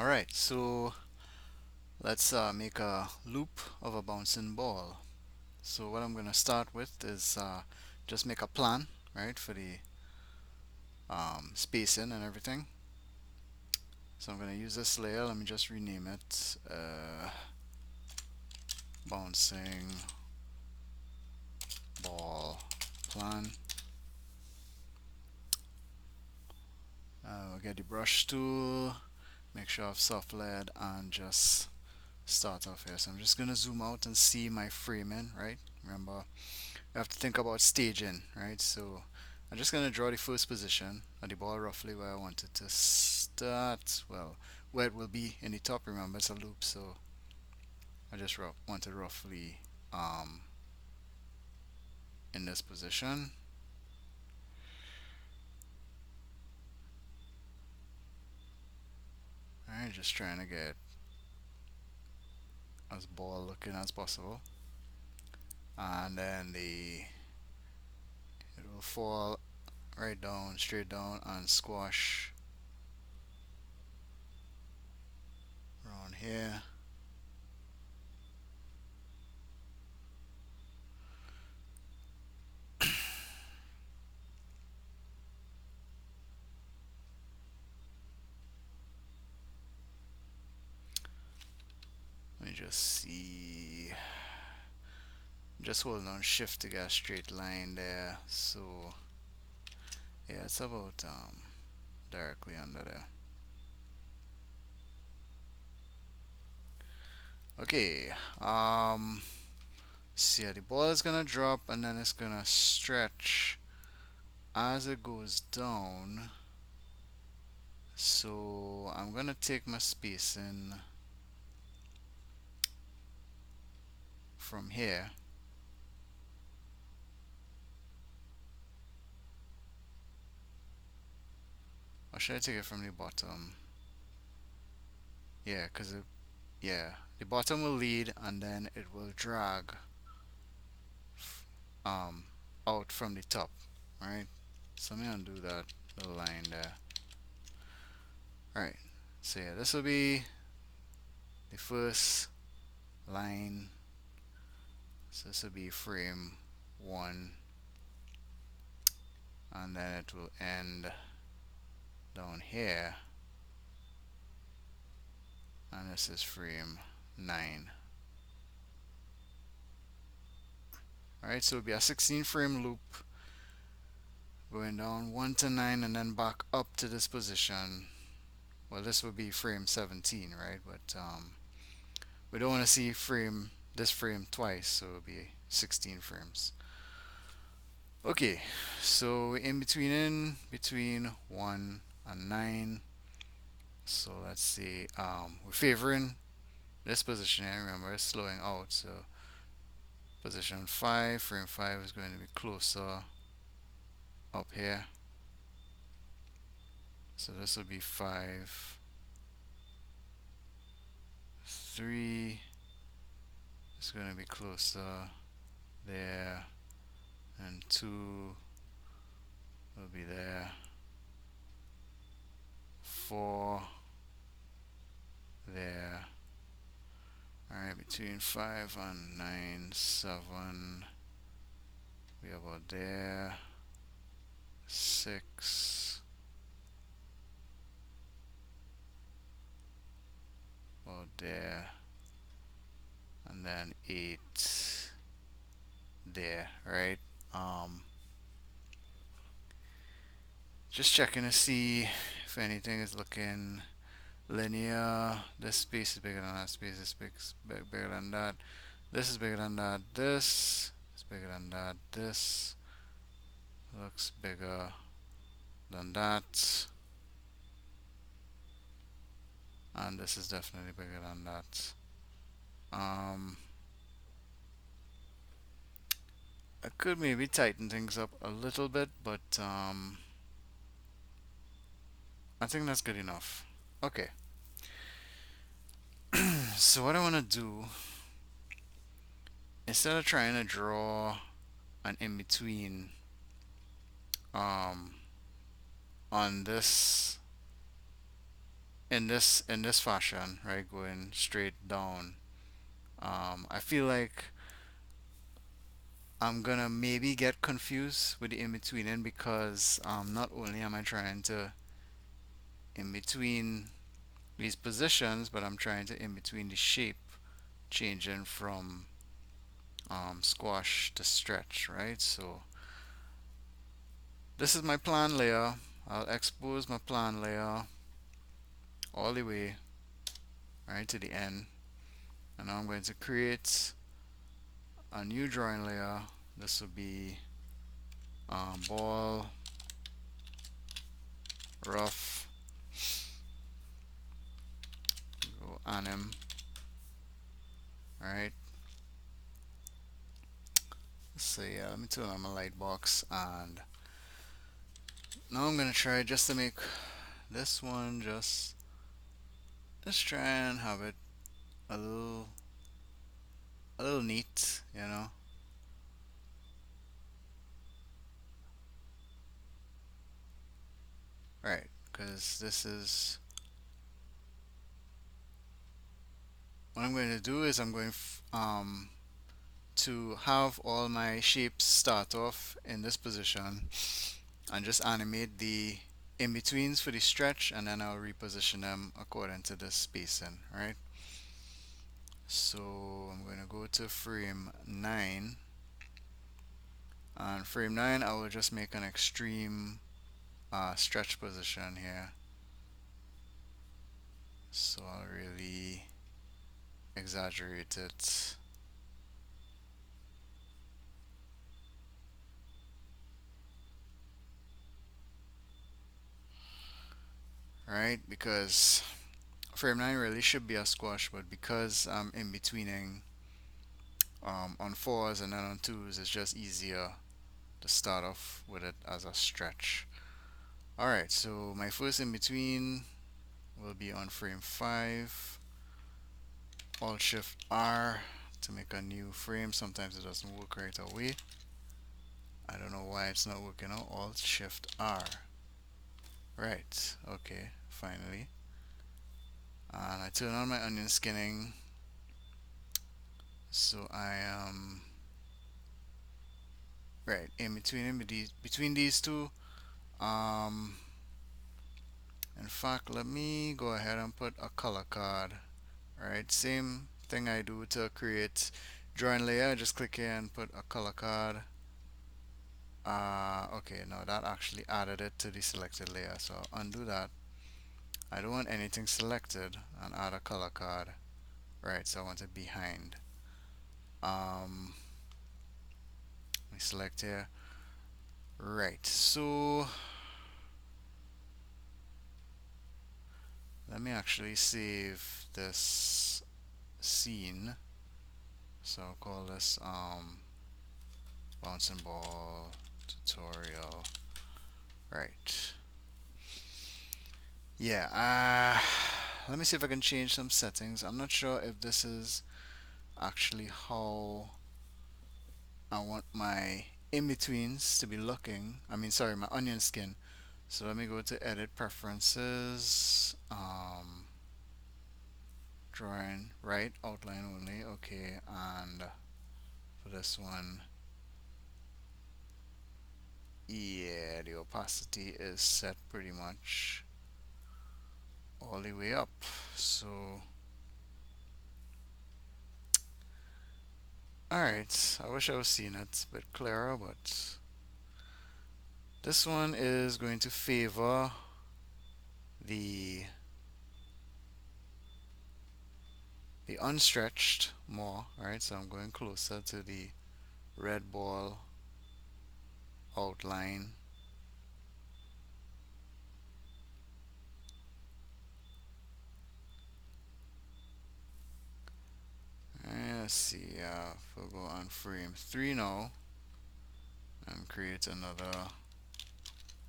Alright, so let's make a loop of a bouncing ball. So what I'm going to start with is just make a plan, right, for the spacing and everything. So I'm going to use this layer. Let me just rename it bouncing ball plan. We'll get the brush tool, make sure I have soft lead, and just start off here. So I'm just going to zoom out and see my framing, right? Remember, you have to think about staging, right? So I'm just going to draw the first position of the ball roughly where I want it to start. Well, where it will be in the top. Remember, it's a loop, so I just want it roughly um, in this position. Alright, just trying to get as ball looking as possible. And then it will fall right down, straight down, and squash around here. Let me just see. Just holding on shift to get a straight line there. So yeah, it's about directly under there. Okay. See, yeah, the ball is gonna drop and then it's gonna stretch as it goes down. So I'm gonna take my spacing from here. Or should I take it from the bottom? Yeah, cause yeah, the bottom will lead and then it will drag um out from the top, right? So I'm gonna do that little line there. Alright, so yeah, this will be the first line. So this will be frame 1, and then it will end down here, and this is frame 9. Alright, so it'll be a 16 frame loop going down 1 to 9 and then back up to this position. Well, this would be frame 17, right? But we don't want to see this frame twice, so it'll be 16 frames. Okay, so in between 1 and 9. So let's see, we're favoring this position here. Remember, it's slowing out, so position 5, frame 5 is going to be closer up here. So this will be 5, 3 is going to be closer there, and 2 will be there, 4 there. Alright, between 5 and 9, 7, we have about there, 6, about there, and then 8 there, right? Just checking to see if anything is looking linear. This space is bigger than that space. This space is bigger than that. This is bigger than that. This is bigger than that. This looks bigger than that. And this is definitely bigger than that. I could maybe tighten things up a little bit, but I think that's good enough. Okay, so what I want to do, instead of trying to draw an in-between um, on this in this fashion, right, going straight down. I feel like I'm gonna maybe get confused with the in betweening because not only am I trying to in between these positions, but I'm trying to in between the shape changing from squash to stretch, right? So this is my plan layer. I'll expose my plan layer all the way right to the end, and now I'm going to create a new drawing layer. This will be ball rough, go anim. All right. So yeah, let me turn on my light box, and now I'm gonna try just to make this one just try and have it a little neat, you know. Right, because this is what I'm going to do is I'm going to have all my shapes start off in this position and just animate the in-betweens for the stretch, and then I'll reposition them according to the spacing, right? So I'm going to go to frame 9, and frame 9 I will just make an extreme stretch position here. So I'll really exaggerate it. Right, because frame 9 really should be a squash, but because I'm in betweening on fours and then on twos, it's just easier to start off with it as a stretch. Alright, so my first in between will be on frame 5. Alt Shift R to make a new frame. Sometimes it doesn't work right away. I don't know why it's not working out. Alt Shift R. Right, okay, finally. And I turn on my onion skinning. So I am right between these two. Um, in fact, let me go ahead and put a color card. Right, same thing I do to create drawing layer. Just click here and put a color card. Okay, no, that actually added it to the selected layer. So I'll undo that. I don't want anything selected and add a color card. Right, so I want it behind. Let me select here. Right, so let me actually save this scene. So I'll call this bouncing ball tutorial. Right. Yeah, let me see if I can change some settings. I'm not sure if this is actually how I want my in-betweens to be looking. I mean, sorry, my onion skin. So let me go to edit preferences, drawing, right, outline only, okay, and for this one, yeah, the opacity is set pretty much all the way up. So, alright, I wish I was seeing it a bit clearer, but this one is going to favor the the unstretched more, alright, so I'm going closer to the red ball outline. Let's see, we'll go on frame 3 now and create another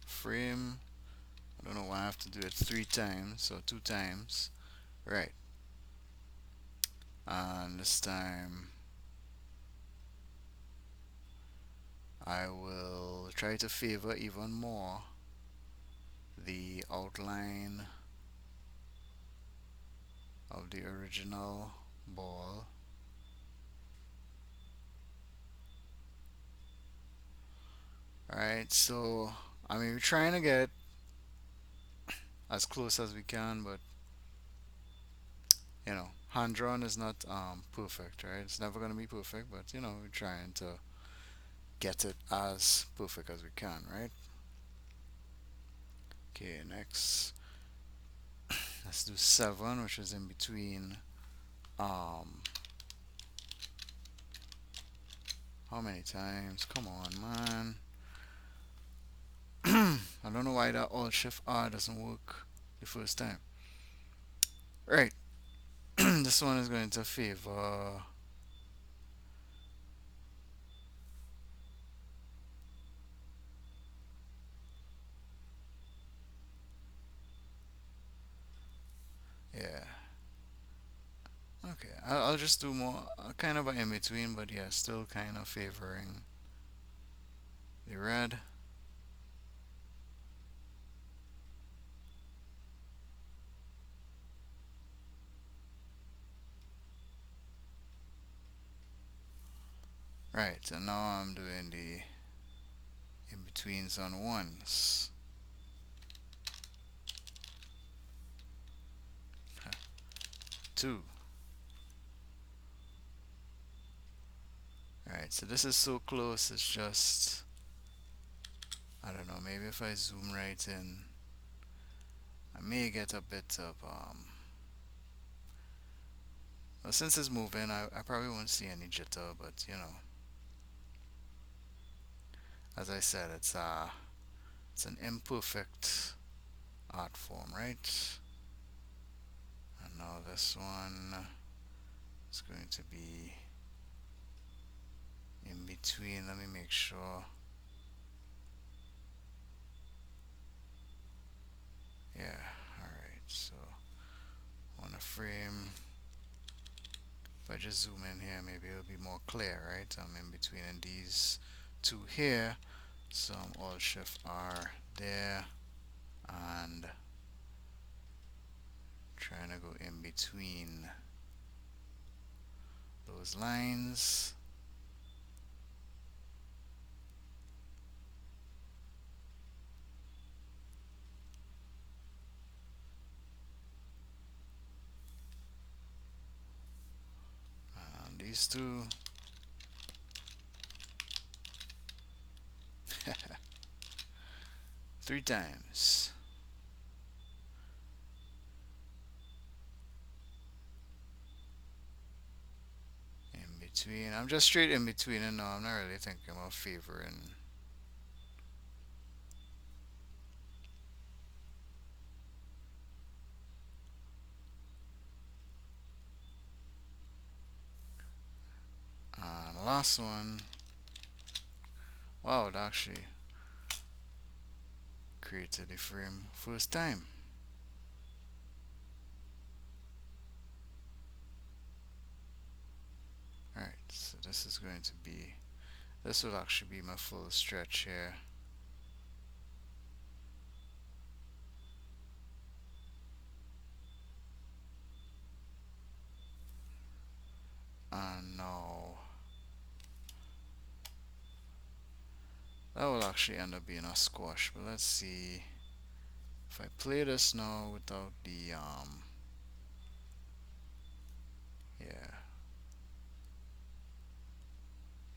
frame. I don't know why I have to do it 3 times, so 2 times. Right. And this time I will try to favor even more the outline of the original ball. Alright, so I mean we're trying to get as close as we can, but hand drawn is not perfect, right? It's never gonna be perfect, but we're trying to get it as perfect as we can, right? Okay, next let's do 7, which is in between um how many times? Come on, man. I don't know why that Alt Shift R doesn't work the first time. Right. This one is going to favor. Yeah. Okay. I'll just do more, kind of an in between, but yeah, still kind of favoring the red. Right. And now I'm doing the in betweens on ones. 2. Alright, so this is so close, it's just, I don't know, maybe if I zoom right in, I may get a bit of, well, since it's moving, I probably won't see any jitter, but as I said, it's an imperfect art form, right? And now this one is going to be in between. Let me make sure. Yeah, alright, so on a frame, if I just zoom in here, maybe it'll be more clear, right? I'm in between and these two here, so I'm Alt Shift R there, and trying to go in between those lines. And these two. 3 times. In between. I'm just straight in between, and no, I'm not really thinking about favoring. The last one. Wow, it actually created a frame first time. Alright, so this is going to be, this will actually be my full stretch here. And now, that will actually end up being a squash, but let's see if I play this now without the, yeah.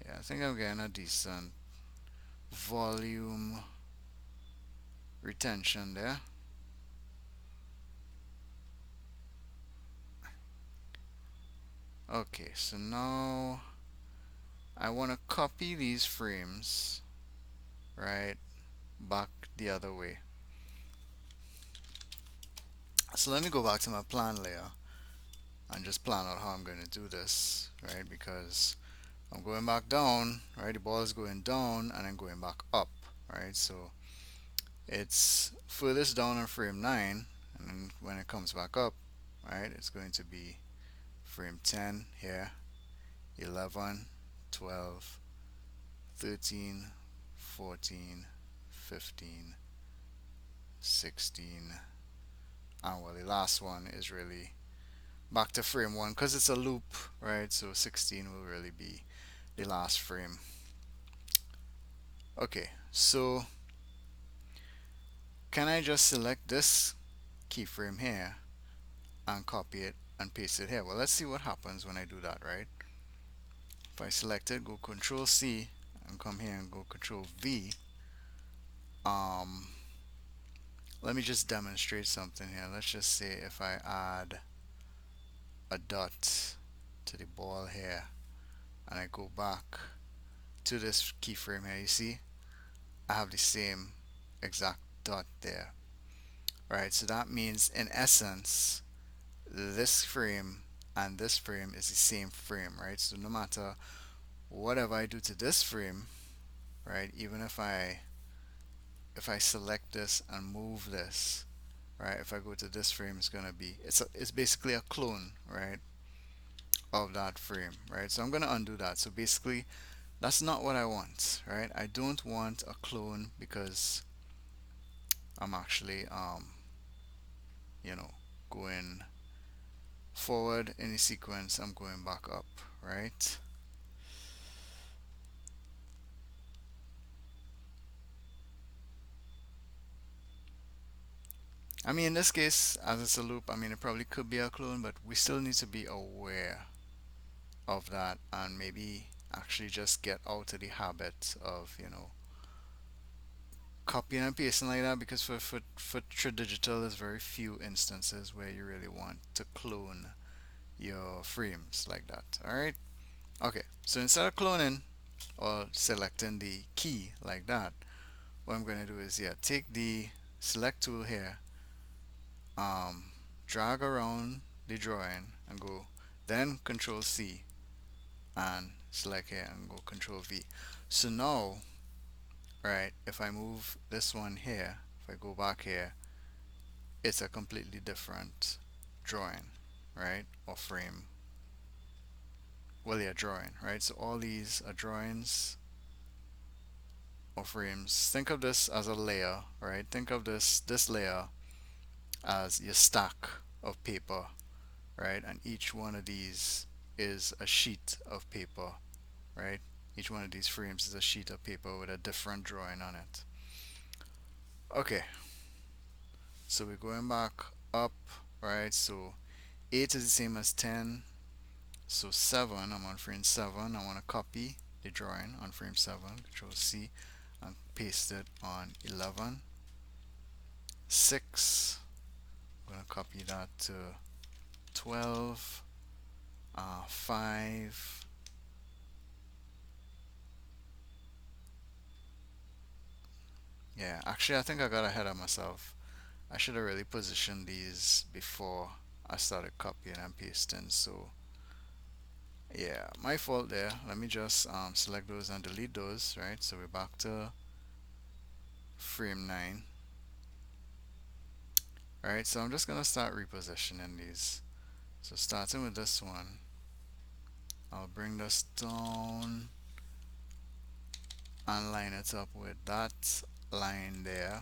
Yeah, I think I'm getting a decent volume retention there. Okay, so now I want to copy these frames, right, back the other way. So let me go back to my plan layer and just plan out how I'm going to do this, right, because I'm going back down, right, the ball is going down and then going back up, right, so it's furthest down on frame 9, and then when it comes back up, right, it's going to be frame 10 here, 11, 12, 13, 14, 15, 16, and well, the last one is really back to frame 1 because it's a loop, right? So 16 will really be the last frame. Okay, so can I just select this keyframe here and copy it and paste it here? Well, let's see what happens when I do that, right? If I select it, go Control C and come here and go Control V. Um, Let me just demonstrate something here. Let's just say if I add a dot to the ball here and I go back to this keyframe here, you see I have the same exact dot there. Right, so that means in essence this frame and this frame is the same frame, right? So no matter whatever I do to this frame, right, even if I select this and move this, right, if I go to this frame, it's gonna be it's basically a clone, right, of that frame, right? So I'm gonna undo that. So basically that's not what I want, right? I don't want a clone because I'm actually you know going forward in the sequence. I'm going back up, right? I mean, in this case, as it's a loop, I mean, it probably could be a clone, but we still need to be aware of that and maybe actually just get out of the habit of, copying and pasting like that, because for Digital, there's very few instances where you really want to clone your frames like that. All right. Okay. So instead of cloning or selecting the key like that, what I'm going to do is, yeah, take the select tool here, um, drag around the drawing and go, then Control C and select here and go Control V. So now, right, if I move this one here, if I go back here, it's a completely different drawing, right, or frame. Well, yeah, drawing, right? So all these are drawings or frames. Think of this as a layer, right? Think of this layer as your stack of paper, right? And each one of these is a sheet of paper, right? Each one of these frames is a sheet of paper with a different drawing on it. Okay, so we're going back up, right? So 8 is the same as 10. So 7, I'm on frame 7. I want to copy the drawing on frame 7. Control C and paste it on 11. 6, I'm going to copy that to 12. 5. Yeah, actually, I think I got ahead of myself. I should have really positioned these before I started copying and pasting. So yeah, my fault there. Let me just select those and delete those, right? So we're back to frame 9. Alright, so I'm just gonna start repositioning these. So starting with this one, I'll bring this down and line it up with that line there.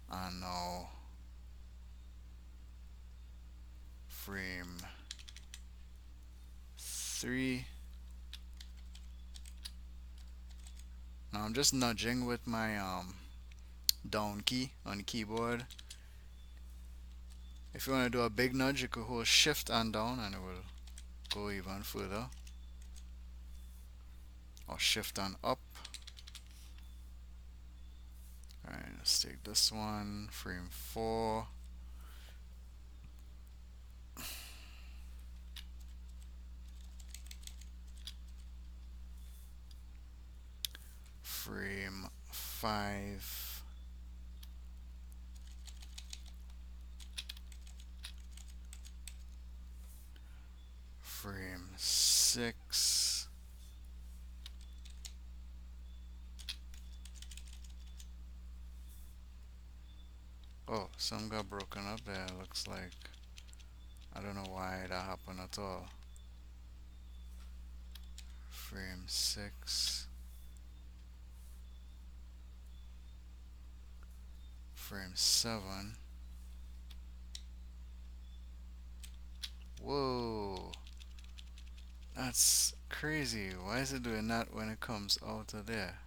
And now frame 3. Now I'm just nudging with my down key on the keyboard. If you want to do a big nudge, you could hold shift and down and it will go even further. Or shift and up. Alright, let's take this one, frame 4. Frame 5. Frame 6. Oh, some got broken up there, looks like. I don't know why that happened at all. Frame 6. Frame 7. Whoa, that's crazy. Why is it doing that when it comes out of there?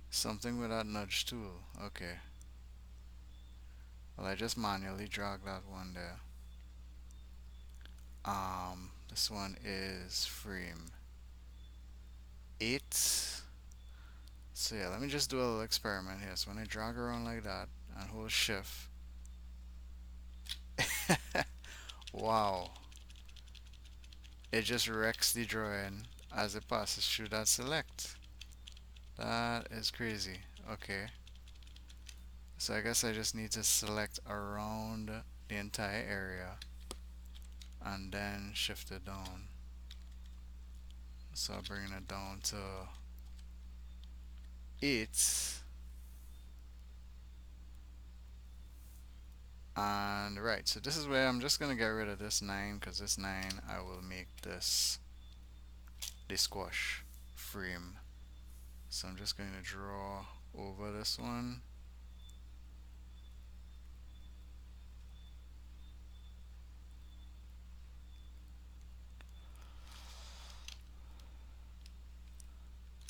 Something with that nudge tool. Okay. Well, I just manually drag that one there. This one is frame 8. So yeah, let me just do a little experiment here. So when I drag around like that and hold shift, wow, it just wrecks the drawing as it passes through that select. That is crazy. Okay, so I guess I just need to select around the entire area and then shift it down. So bringing it down to 8. And right, so this is where I'm just gonna get rid of this 9 because this 9 I will make this the squash frame. So I'm just going to draw over this one.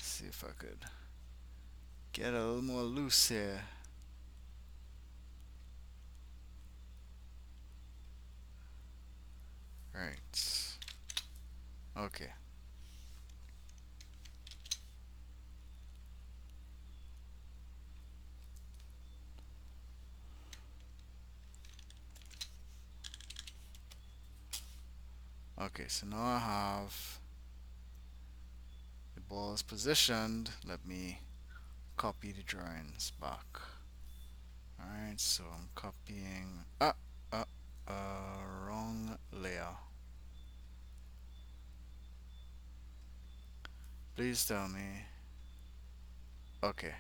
See if I could get a little more loose here. Right. Okay. Okay, so now I have the balls positioned. Let me copy the drawings back. Alright, so I'm copying uh, wrong layer. Please tell me. Okay.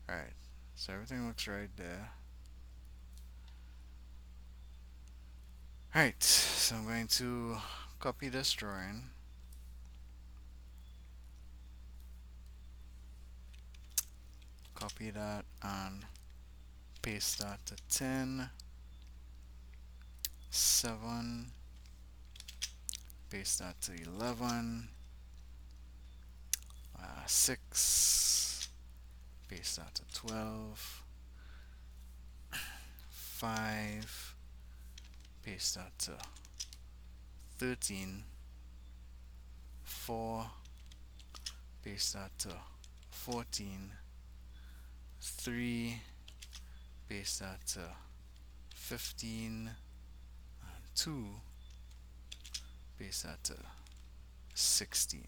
Alright. So everything looks right there. Alright, so I'm going to copy this drawing. Copy that and paste that to 10, 7, paste that to 11, 6, paste that to 12, 5, paste that to 13, 4, paste that to 14, 3, paste that to 15, and 2, paste that to 16.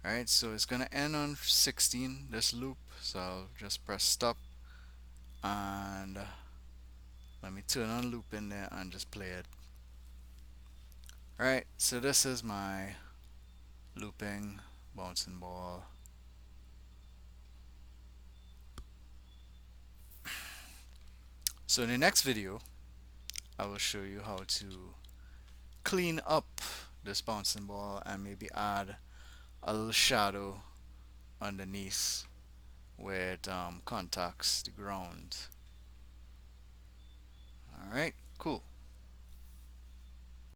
Alright, so it's gonna end on 16, this loop, so I'll just press stop and let me turn on loop in there and just play it. Alright, so this is my looping bouncing ball. So in the next video, I will show you how to clean up this bouncing ball and maybe add a little shadow underneath where it contacts the ground. Alright, cool.